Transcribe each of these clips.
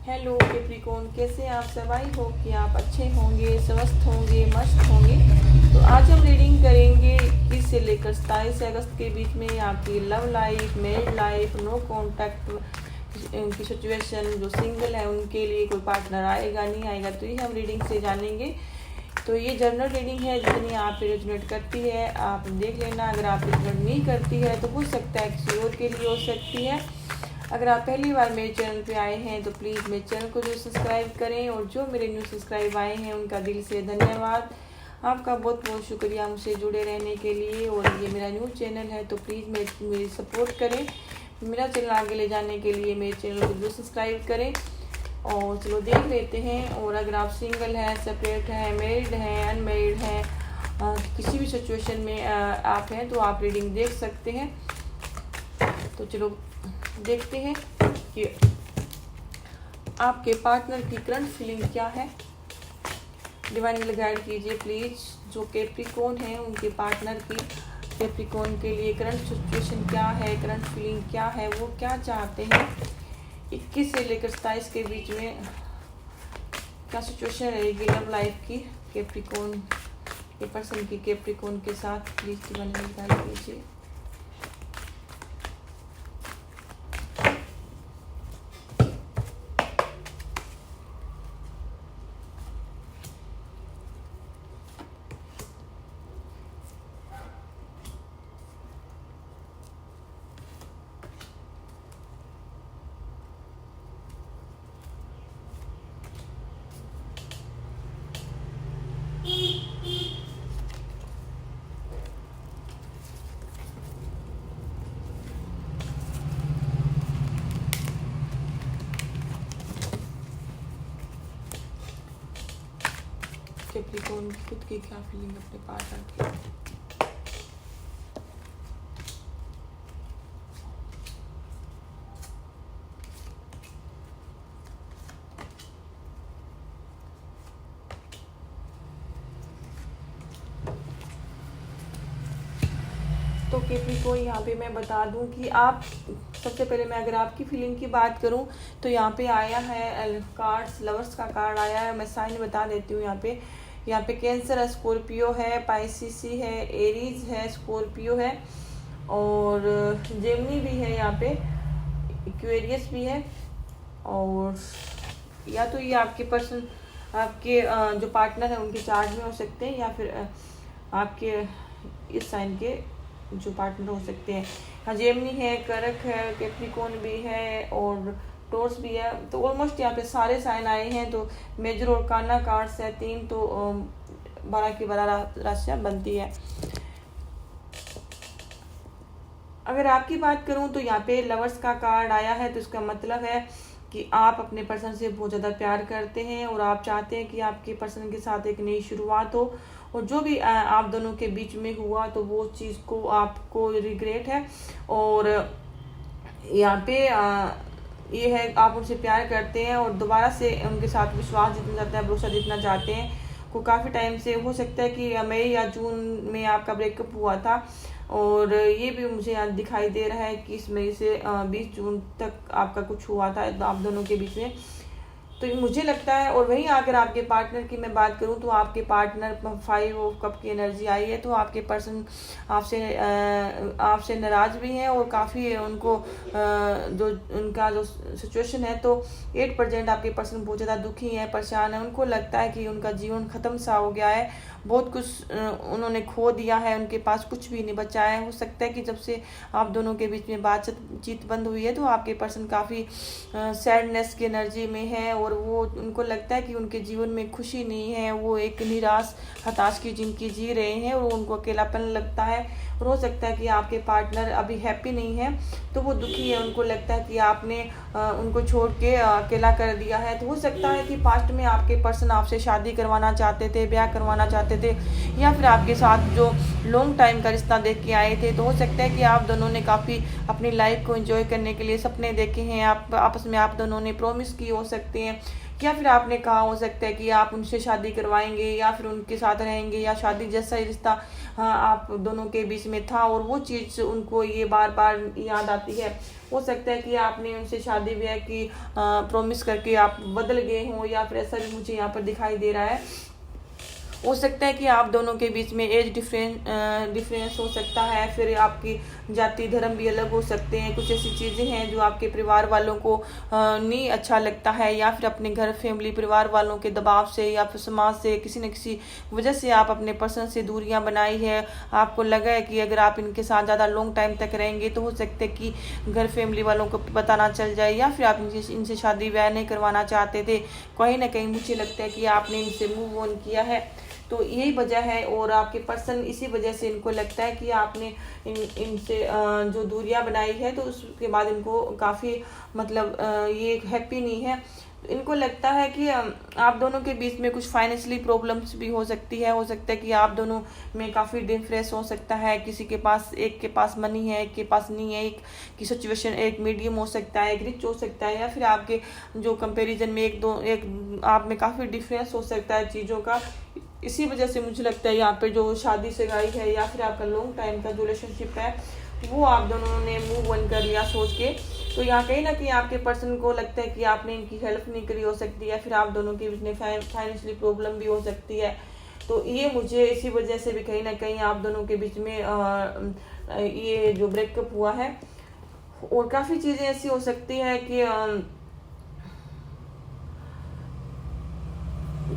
Hello Capricorn, कैसे आप सब? आई होप कि आप अच्छे होंगे, स्वस्थ होंगे, मस्त होंगे। तो आज हम रीडिंग करेंगे 21 से लेकर 27 अगस्त के बीच में आपकी love life, married life, no contact की सिचुएशन। जो सिंगल है उनके लिए कोई पार्टनर आएगा नहीं आएगा, तो ये हम रीडिंग से जानेंगे। तो ये जनरल रीडिंग है, जितनी आप पे रेजोनेट करती है आप देख लेना। अगर आप रेजोनेट नहीं करती है तो हो सकता है किसी और के लिए हो सकती है। अगर आप पहली बार मेरे चैनल पे आए हैं तो प्लीज़ मेरे चैनल को जो सब्सक्राइब करें, और जो मेरे न्यू सब्सक्राइब आए हैं उनका दिल से धन्यवाद। आपका बहुत बहुत शुक्रिया मुझसे जुड़े रहने के लिए। और ये मेरा न्यू चैनल है तो प्लीज़ मेरी सपोर्ट करें। मेरा चैनल आगे ले जाने के लिए मेरे चैनल को जो सब्सक्राइब करें। और चलो देख लेते हैं। और अगर आप सिंगल हैं, सेपरेट हैं, मैरिड हैं, अनमैरिड हैं, किसी भी सिचुएशन में आप हैं तो आप रीडिंग देख सकते हैं। तो चलो देखते हैं कि आपके पार्टनर की करंट फीलिंग क्या है। डिवाइन गाइड कीजिए प्लीज। जो कैप्रिकॉर्न है उनके पार्टनर की कैप्रिकॉर्न के लिए करंट सिचुएशन क्या है, करंट फीलिंग क्या है, वो क्या चाहते हैं। 21 से लेकर 27 के बीच में क्या सिचुएशन रहेगी लव लाइफ की कैप्रिकॉर्न के पर्सन की कैप्रिकॉर्न के साथ। प्लीज डिवाइन गाइड कीजिए। कैप्रिकॉर्न की खुद की क्या फीलिंग अपने पार्टनर की। तो कैप्रिकॉर्न यहाँ पे मैं बता दूं कि आप सबसे पहले मैं अगर आपकी फीलिंग की बात करूं तो यहाँ पे आया है कार्ड्स, लवर्स का कार्ड आया है। मैं साइन बता देती हूँ। यहाँ पे कैंसर है, स्कॉर्पियो है, पाइसिसी है, एरीज है, स्कॉर्पियो है, और जेमिनी भी है, यहाँ पे एक्वेरियस भी है। और या तो ये आपके पर्सन, आपके जो पार्टनर है उनके चार्ज में हो सकते हैं, या फिर आपके इस साइन के जो पार्टनर हो सकते हैं। हाँ, जेमिनी है, करक है, कैप्रिकॉर्न भी है, और टॉरस भी है। तो ऑलमोस्ट यहाँ पे सारे साइन आए हैं। तो मेजर और काना कार्ड्स है 3, तो 12 की 12 राशियाँ बनती है। अगर आपकी बात करूं तो यहाँ पे लवर्स का कार्ड आया है, तो इसका मतलब है कि आप अपने पर्सन से बहुत ज़्यादा प्यार करते हैं और आप चाहते हैं कि आपके पर्सन के साथ एक नई शुरुआत हो। और जो भी आप दोनों के बीच में हुआ तो वो चीज़ को आपको रिग्रेट है। और यहाँ पे ये है, आप उनसे प्यार करते हैं और दोबारा से उनके साथ विश्वास जीतना चाहते हैं, भरोसा जीतना चाहते हैं। को काफ़ी टाइम से हो सकता है कि मई या जून में आपका ब्रेकअप हुआ था, और ये भी मुझे यहाँ दिखाई दे रहा है कि इस मई से 20 जून तक आपका कुछ हुआ था आप दोनों के बीच में। तो मुझे लगता है। और वहीं अगर आपके पार्टनर की मैं बात करूं तो आपके पार्टनर 5 ऑफ कप की एनर्जी आई है। तो आपके पर्सन आपसे नाराज भी हैं, और काफ़ी उनको जो उनका जो सिचुएशन है, तो 8% आपके पर्सन बहुत ज़्यादा दुखी हैं, परेशान हैं। उनको लगता है कि उनका जीवन ख़त्म सा हो गया है, बहुत कुछ उन्होंने खो दिया है, उनके पास कुछ भी नहीं बचा है। हो सकता है कि जब से आप दोनों के बीच में बातचीत बंद हुई है तो आपके पर्सन काफ़ी सैडनेस की एनर्जी में है, और वो उनको लगता है कि उनके जीवन में खुशी नहीं है। वो एक निराश, हताश की जिंदगी जी रहे हैं, और उनको अकेलापन लगता है। और हो सकता है कि आपके पार्टनर अभी हैप्पी नहीं है, तो वो दुखी है। उनको लगता है कि आपने उनको छोड़ के अकेला कर दिया है। तो हो सकता है कि पास्ट में आपके पर्सन आपसे शादी करवाना चाहते थे, ब्याह करवाना चाहते थे, या फिर आपके साथ जो लॉन्ग टाइम का रिश्ता देख के आए थे। तो हो सकता है कि आप दोनों ने काफ़ी अपनी लाइफ को एंजॉय करने के लिए सपने देखे हैं, आप आपस में आप दोनों ने प्रॉमिस किए हो सकते हैं, या फिर आपने कहा हो सकता है कि आप उनसे शादी करवाएंगे या फिर उनके साथ रहेंगे, या शादी जैसा ही रिश्ता हाँ आप दोनों के बीच में था और वो चीज़ उनको ये बार बार याद आती है। हो सकता है कि आपने उनसे शादी ब्याह की प्रॉमिस करके आप बदल गए हों, या फिर ऐसा भी मुझे यहाँ पर दिखाई दे रहा है। हो सकता है कि आप दोनों के बीच में एज डिफरेंस हो सकता है, फिर आपकी जाति धर्म भी अलग हो सकते हैं। कुछ ऐसी चीज़ें हैं जो आपके परिवार वालों को नहीं अच्छा लगता है, या फिर अपने घर फैमिली परिवार वालों के दबाव से या फिर समाज से किसी न किसी वजह से आप अपने पर्सन से दूरियां बनाई है। आपको लगा है कि अगर आप इनके साथ ज़्यादा लॉन्ग टाइम तक रहेंगे तो हो सकता है कि घर फैमिली वालों को पता ना चल जाए, या फिर आप इनसे शादी ब्याह नहीं करवाना चाहते थे। कहीं ना कहीं मुझे लगता है कि आपने इनसे मूव ऑन किया है, तो यही वजह है। और आपके पर्सन इसी वजह से इनको लगता है कि आपने इनसे जो दूरियां बनाई है, तो उसके बाद इनको काफ़ी मतलब ये हैप्पी नहीं है। इनको लगता है कि आप दोनों के बीच में कुछ फाइनेंशियली प्रॉब्लम्स भी हो सकती है। हो सकता है कि आप दोनों में काफ़ी डिफरेंस हो सकता है। किसी के पास, एक के पास मनी है, एक के पास नहीं है। एक की सिचुएशन एक मीडियम हो सकता है, एक रिच हो सकता है, या फिर आपके जो कंपैरिजन में एक आप में काफ़ी डिफरेंस हो सकता है चीज़ों का। इसी वजह से मुझे लगता है यहाँ पे जो शादी से गाई है या फिर आपका लॉन्ग टाइम का जो रिलेशनशिप है वो आप दोनों ने मूव ऑन कर लिया सोच के। तो यहाँ कहीं ना कहीं आपके पर्सन को लगता है कि आपने इनकी हेल्प नहीं करी हो सकती है, फिर आप दोनों के बीच में फाइनेंशियली प्रॉब्लम भी हो सकती है। तो ये मुझे इसी वजह से भी कहीं ना कहीं आप दोनों के बीच में ये जो ब्रेकअप हुआ है। और काफ़ी चीज़ें ऐसी हो सकती है कि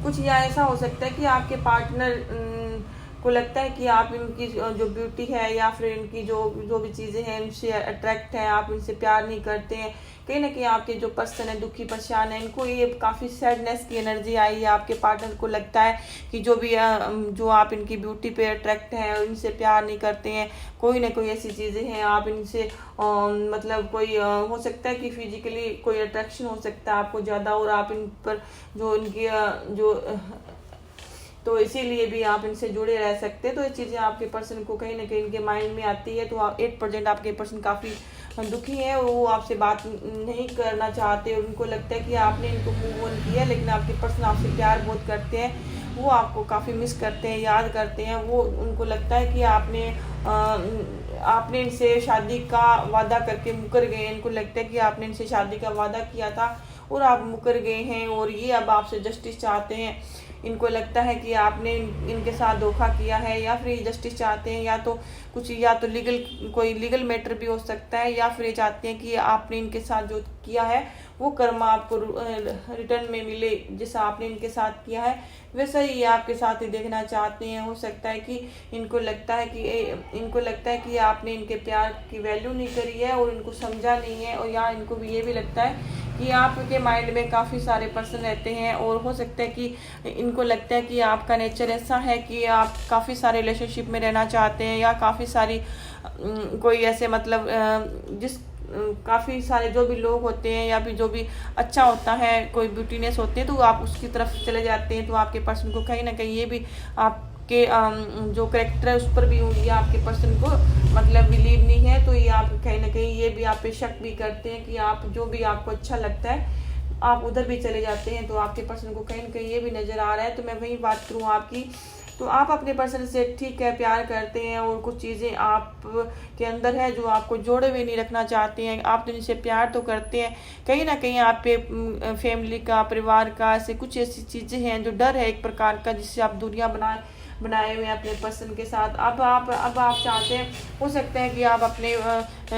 कुछ या ऐसा हो सकता है कि आपके पार्टनर को लगता है कि आप इनकी जो ब्यूटी है या फिर इनकी जो भी चीज़ें हैं इनसे अट्रैक्ट है, आप इनसे प्यार नहीं करते हैं। कहीं ना कहीं आपके जो पर्सन है दुखी परेशान है, इनको ये काफ़ी सैडनेस की एनर्जी आई है। आपके पार्टनर को लगता है कि जो आप इनकी ब्यूटी पे अट्रैक्ट हैं और इनसे प्यार नहीं करते हैं। कोई ना कोई ऐसी चीज़ें हैं आप इनसे मतलब कोई हो सकता है कि फिजिकली कोई अट्रैक्शन हो सकता है आपको ज़्यादा, और आप इन पर जो इनकी तो इसीलिए भी आप इनसे जुड़े रह सकते हैं। तो ये चीज़ें आपके पर्सन को कहीं ना कहीं इनके माइंड में आती है। तो 8% आपके पर्सन काफ़ी दुखी है और वो आपसे बात नहीं करना चाहते, और उनको लगता है कि आपने इनको मूव ऑन किया, लेकिन आपके पर्सन आपसे प्यार बहुत करते हैं। वो आपको काफ़ी मिस करते हैं, याद करते हैं। वो उनको लगता है कि आपने इनसे शादी का वादा करके मुकर गए। इनको लगता है कि आपने इनसे शादी का वादा किया था और आप मुकर गए हैं, और ये अब आपसे जस्टिस चाहते हैं। इनको लगता है कि आपने इनके साथ धोखा किया है, या फिर ये जस्टिस चाहते हैं, या तो कोई लीगल मैटर भी हो सकता है, या फिर ये चाहते हैं कि आपने इनके साथ जो किया है वो कर्म आपको रिटर्न में मिले। जैसा आपने इनके साथ किया है वैसा ही ये आपके साथ ही देखना चाहते हैं। हो सकता है कि इनको लगता है कि आपने इनके प्यार की वैल्यू नहीं करी है और इनको समझा नहीं है, और या इनको भी ये भी लगता है कि आपके माइंड में काफ़ी सारे पर्सन रहते हैं। और हो सकता है कि इनको लगता है कि आपका नेचर ऐसा है कि आप काफ़ी सारे रिलेशनशिप में रहना चाहते हैं, या काफ़ी सारी कोई ऐसे मतलब काफ़ी सारे जो भी लोग होते हैं या फिर जो भी अच्छा होता है, कोई ब्यूटीनेस होते हैं, तो आप उसकी तरफ चले जाते हैं। तो आपके पर्सन को कहीं ना कहीं ये भी आपके जो करेक्टर है उस पर भी होंगी, आपके पर्सन को मतलब बिलीव नहीं है। तो ये आप कहीं ना कहीं ये भी आप पे शक भी करते हैं कि आप जो भी आपको अच्छा लगता है आप उधर भी चले जाते हैं। तो आपके पर्सन को कहीं ना कहीं ये भी नज़र आ रहा है। तो मैं वही बात करूँ आपकी, तो आप अपने पर्सन से ठीक है प्यार करते हैं, और कुछ चीज़ें आप के अंदर है जो आपको जोड़े हुए नहीं रखना चाहते हैं। आप तो इनसे प्यार तो करते हैं, कहीं ना कहीं आप पे फैमिली का, परिवार का, ऐसे कुछ ऐसी चीज़ें हैं जो डर है एक प्रकार का, जिससे आप दूरियां बनाए हुए हैं अपने पर्सन के साथ। अब आप चाहते हैं, हो सकता है कि आप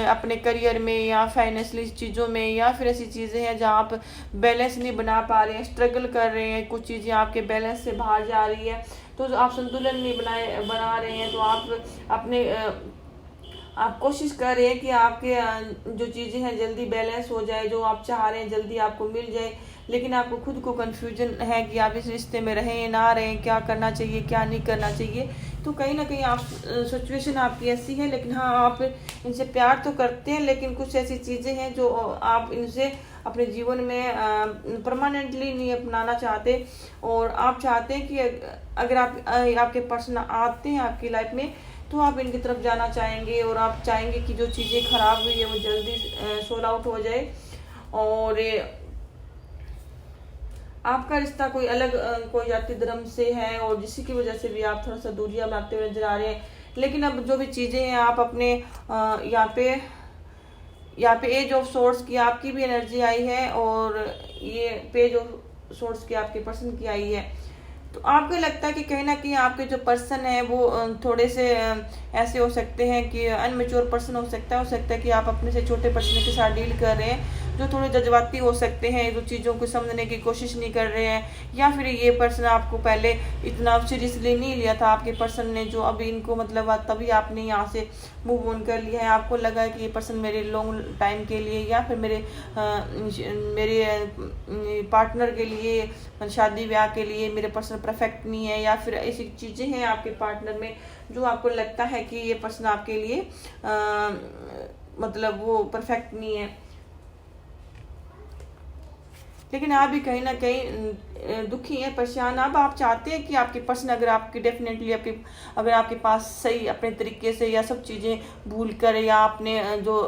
अपने करियर में या फाइनेंशियली चीज़ों में, या फिर ऐसी चीज़ें हैं जहाँ आप बैलेंस नहीं बना पा रहे हैं, स्ट्रगल कर रहे हैं, कुछ चीज़ें आपके बैलेंस से बाहर जा रही है, तो आप संतुलन नहीं बना रहे हैं। तो आप कोशिश कर रहे हैं कि आपके जो चीज़ें हैं जल्दी बैलेंस हो जाए, जो आप चाह रहे हैं जल्दी आपको मिल जाए, लेकिन आपको खुद को कन्फ्यूजन है कि आप इस रिश्ते में रहें ना रहें, क्या करना चाहिए क्या नहीं करना चाहिए। तो कहीं ना कहीं आप सिचुएशन आपकी ऐसी है, लेकिन हाँ आप इनसे प्यार तो करते हैं, लेकिन कुछ ऐसी चीज़ें हैं जो आप इनसे अपने जीवन में परमानेंटली नहीं अपनाना चाहते। और आप चाहते हैं कि अगर आपके पर्सन आते हैं आपकी लाइफ में, तो आप इनकी तरफ जाना चाहेंगे, और आप चाहेंगे कि जो चीज़ें खराब हुई है वो जल्दी सोल्व आउट हो जाए। और आपका रिश्ता कोई अलग कोई जाति धर्म से है और जिसी की वजह से भी आप थोड़ा सा दूरियां बनाते हुए नजर आ रहे हैं। लेकिन अब जो भी चीज़ें हैं आप अपने यहाँ पे एज ऑफ सोर्स की आपकी भी एनर्जी आई है और ये पेज ऑफ सोर्स की आपके पर्सन की आई है। तो आपको लगता है कि कहीं ना कहीं आपके जो पर्सन है वो थोड़े से ऐसे हो सकते हैं कि अनमेच्योर पर्सन हो सकता है कि आप अपने से छोटे पर्सन के साथ डील कर रहे हैं जो थोड़े जज्बाती हो सकते हैं, जो चीज़ों को समझने की कोशिश नहीं कर रहे हैं, या फिर ये पर्सन आपको पहले इतना सीरियसली नहीं लिया था आपके पर्सन ने, जो अभी इनको मतलब तभी आपने यहाँ से मूव ऑन कर लिया है। आपको लगा है कि ये पर्सन मेरे लॉन्ग टाइम के लिए या फिर मेरे पार्टनर के लिए, शादी ब्याह के लिए मेरे पर्सन परफेक्ट नहीं है, या फिर ऐसी चीज़ें हैं आपके पार्टनर में जो आपको लगता है कि ये पर्सन आपके लिए मतलब वो परफेक्ट नहीं है। लेकिन आप भी कहीं ना कहीं दुखी हैं, परेशान। अब आप चाहते हैं कि आपके पर्सन अगर आपकी डेफिनेटली अगर आपके पास सही अपने तरीके से या सब चीज़ें भूल कर या आपने जो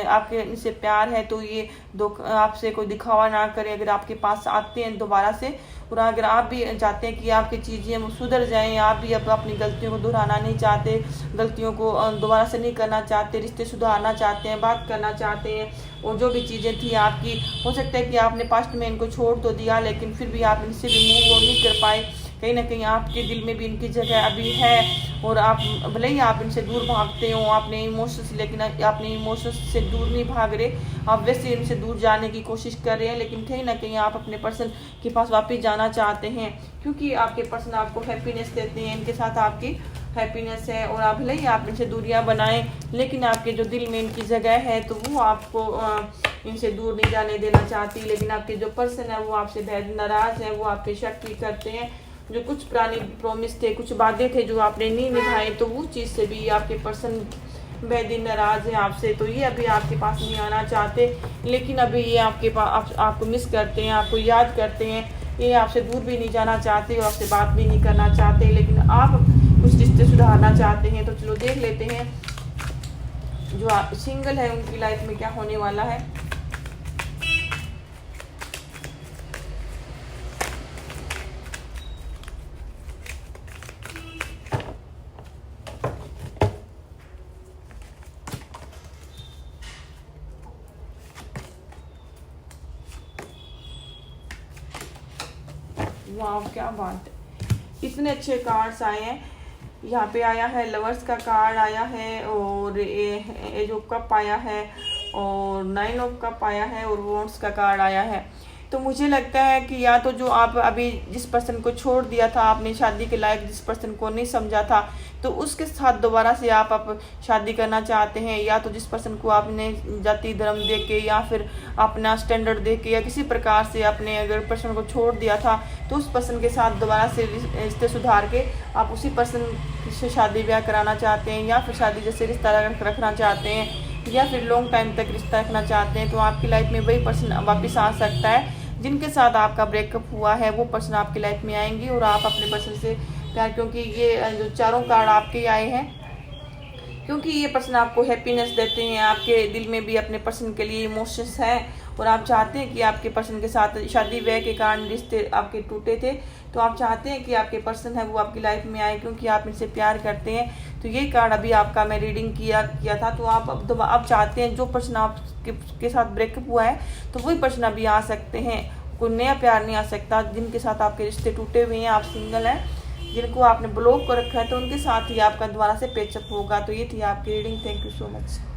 आपके इनसे प्यार है तो ये आपसे कोई दिखावा ना करें, अगर आपके पास आते हैं दोबारा से, और अगर आप भी चाहते हैं कि आपकी चीज़ें वो सुधर जाएं, आप भी अब अपनी गलतियों को दोहराना नहीं चाहते, गलतियों को दोबारा से नहीं करना चाहते, रिश्ते सुधारना चाहते हैं, बात करना चाहते हैं, और जो भी चीज़ें थी आपकी, हो सकता है कि आपने पास्ट में इनको छोड़ तो दिया लेकिन फिर भी आप इनसे भी मूव ऑन नहीं कर पाए। कहीं ना कहीं आपके दिल में भी इनकी जगह अभी है और आप भले ही आप इनसे दूर भागते हो अपने इमोशंस, लेकिन अपने इमोशंस से दूर नहीं भाग रहे, आप वैसे इनसे दूर जाने की कोशिश कर रहे हैं, लेकिन कहीं ना कहीं आप अपने पर्सन के पास वापस जाना चाहते हैं क्योंकि आपके पर्सन आपको हैप्पीनेस देते हैं, इनके साथ आपकी हैप्पीनेस है, और आप भले ही आप इनसे दूरियां बनाएं लेकिन आपके जो दिल में इनकी जगह है तो वो आपको इनसे दूर नहीं जाने देना चाहती। लेकिन आपके जो पर्सन है वो आपसे बेहद नाराज़ है, वो आप पे शक भी करते हैं, जो कुछ पुरानी प्रॉमिस थे, कुछ वादे थे जो आपने नहीं निभाए, तो वो चीज़ से भी आपके पर्सन बेहद नाराज़ है आपसे। तो ये अभी आपके पास नहीं आना चाहते, लेकिन अभी ये आपके पास आपको मिस करते हैं, आपको याद करते हैं, ये आपसे दूर भी नहीं जाना चाहते और आपसे बात भी नहीं करना चाहते, लेकिन आप कुछ रिश्ते सुधारना चाहते हैं। तो चलो देख लेते हैं जो सिंगल है उनकी लाइफ में क्या होने वाला है। वाह क्या बात है, इतने अच्छे कार्ड्स आए हैं। यहाँ पे आया है लवर्स का कार्ड आया है, और एज ऑफ कप आया है, और 9 ऑफ कप आया है, और वॉन्ड्स का कार्ड आया है। तो मुझे लगता है कि या तो जो आप अभी जिस पर्सन को छोड़ दिया था, आपने शादी के लायक जिस पर्सन को नहीं समझा था, तो उसके साथ दोबारा से आप शादी करना चाहते हैं, या तो जिस पर्सन को आपने जाति धर्म दे के या फिर अपना स्टैंडर्ड दे के या किसी प्रकार से आपने अगर पर्सन को छोड़ दिया था तो उस पर्सन के साथ दोबारा से रिश्ते सुधार के आप उसी पर्सन से शादी ब्याह कराना चाहते हैं, या फिर शादी जैसे रिश्ता रखना चाहते हैं, या फिर लॉन्ग टाइम तक रिश्ता रखना चाहते हैं। तो आपकी लाइफ में वही पर्सन वापस आ सकता है जिनके साथ आपका ब्रेकअप हुआ है, वो पर्सन आपकी लाइफ में आएंगे और आप अपने पर्सन से प्यार, क्योंकि ये जो चारों कार्ड आपके आए हैं, क्योंकि ये पर्सन आपको हैप्पीनेस देते हैं, आपके दिल में भी अपने पर्सन के लिए इमोशंस हैं, और आप चाहते हैं कि आपके पर्सन के साथ शादी ब्याह के कारण रिश्ते आपके टूटे थे, तो आप चाहते हैं कि आपके पर्सन है वो आपकी लाइफ में आए क्योंकि आप इनसे प्यार करते हैं। तो ये कार्ड अभी आपका मैं रीडिंग किया था। तो आप अब चाहते हैं जो पर्सन आपके साथ ब्रेकअप हुआ है तो वही पर्सन अभी आ सकते हैं, कोई नया प्यार नहीं आ सकता। जिनके साथ आपके रिश्ते टूटे हुए हैं, आप सिंगल हैं, जिनको आपने ब्लॉक कर रखा है, तो उनके साथ ही आपका दोबारा से पेचअप होगा। तो ये थी आपकी reading. Thank you so much.